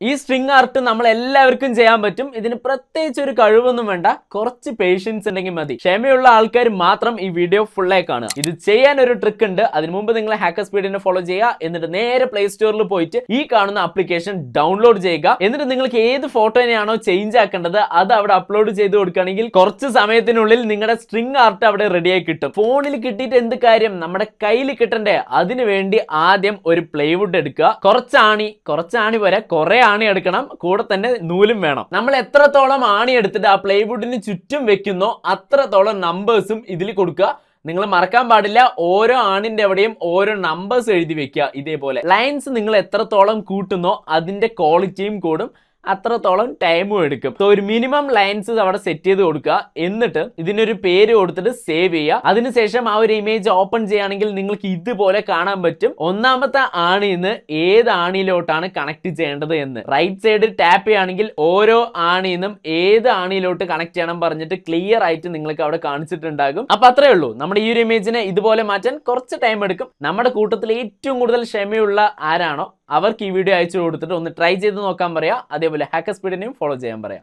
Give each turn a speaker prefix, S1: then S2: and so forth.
S1: ഈ string art നമ്മൾ എല്ലാവർക്കും ചെയ്യാൻ പറ്റും. ഇതിന് പ്രത്യേകിച്ച് ഒരു കഴിവൊന്നും വേണ്ട, കുറച്ച് പേഷ്യൻസ് ഉണ്ടെങ്കിൽ മതി. ക്ഷമയുള്ള ആൾക്കാർ മാത്രം ഈ വീഡിയോ ഫുള്ളായി കാണുക. ഇത് ചെയ്യാൻ ഒരു ട്രിക്ക് ഉണ്ട്. അതിനു മുമ്പ് നിങ്ങൾ ഹാക്കർ സ്പീഡിനെ ഫോളോ ചെയ്യുക. എന്നിട്ട് നേരെ പ്ലേ സ്റ്റോറിൽ പോയിട്ട് ഈ കാണുന്ന ആപ്ലിക്കേഷൻ ഡൗൺലോഡ് ചെയ്യുക. എന്നിട്ട് നിങ്ങൾക്ക് ഏത് ഫോട്ടോനെയാണോ ചേഞ്ച് ആക്കേണ്ടത് അത് അവിടെ അപ്ലോഡ് ചെയ്ത് കൊടുക്കുകയാണെങ്കിൽ കുറച്ച് സമയത്തിനുള്ളിൽ നിങ്ങളുടെ സ്ട്രിംഗ് ആർട്ട് അവിടെ റെഡിയായി കിട്ടും. ഫോണിൽ കിട്ടിയിട്ട് എന്ത് കാര്യം, നമ്മുടെ കയ്യിൽ കിട്ടണ്ടേ? അതിനു വേണ്ടി ആദ്യം ഒരു പ്ലൈവുഡ് എടുക്കുക. കുറച്ചാണി വരെ കുറെ ആണി എടുക്കണം, കൂടെ തന്നെ നൂലും വേണം. നമ്മൾ എത്രത്തോളം ആണി എടുത്തിട്ട് ആ പ്ലൈവുഡിന് ചുറ്റും വെക്കുന്നോ അത്രത്തോളം നമ്പേഴ്സും ഇതിൽ കൊടുക്കുക. നിങ്ങൾ മറക്കാൻ പാടില്ല, ഓരോ ആണിന്റെ എവിടെയും ഓരോ നമ്പേഴ്സ് എഴുതി വെക്കുക. ഇതേപോലെ ലൈൻസ് നിങ്ങൾ എത്രത്തോളം കൂട്ടുന്നോ അതിന്റെ ക്വാളിറ്റിയും കൂടും, അത്രത്തോളം ടൈമും എടുക്കും. സോ ഒരു മിനിമം ലൈൻസ് അവിടെ സെറ്റ് ചെയ്ത് കൊടുക്കുക. എന്നിട്ട് ഇതിനൊരു പേര് കൊടുത്തിട്ട് സേവ് ചെയ്യുക. അതിനുശേഷം ആ ഒരു ഇമേജ് ഓപ്പൺ ചെയ്യുകയാണെങ്കിൽ നിങ്ങൾക്ക് ഇതുപോലെ കാണാൻ പറ്റും ഒന്നാമത്തെ ആണിന്ന് ഏത് ആണിയിലോട്ടാണ് കണക്ട് ചെയ്യേണ്ടത് എന്ന്. റൈറ്റ് സൈഡ് ടാപ്പ് ചെയ്യുകയാണെങ്കിൽ ഓരോ ആണിന്നും ഏത് ആണിയിലോട്ട് കണക്ട് ചെയ്യണം പറഞ്ഞിട്ട് ക്ലിയർ ആയിട്ട് നിങ്ങൾക്ക് അവിടെ കാണിച്ചിട്ടുണ്ടാകും. അപ്പൊ അത്രേ ഉള്ളൂ. നമ്മുടെ ഈ ഒരു ഇമേജിനെ ഇതുപോലെ മാറ്റാൻ കുറച്ച് ടൈം എടുക്കും. നമ്മുടെ കൂട്ടത്തിൽ ഏറ്റവും കൂടുതൽ ക്ഷമയുള്ള ആരാണോ അവർക്ക് ഈ വീഡിയോ അയച്ചു കൊടുത്തിട്ട് ഒന്ന് ട്രൈ ചെയ്ത് നോക്കാൻ പറയാം. അതേപോലെ ഹാക്കർ സ്പീഡിനെയും ഫോളോ ചെയ്യാൻ പറയാം.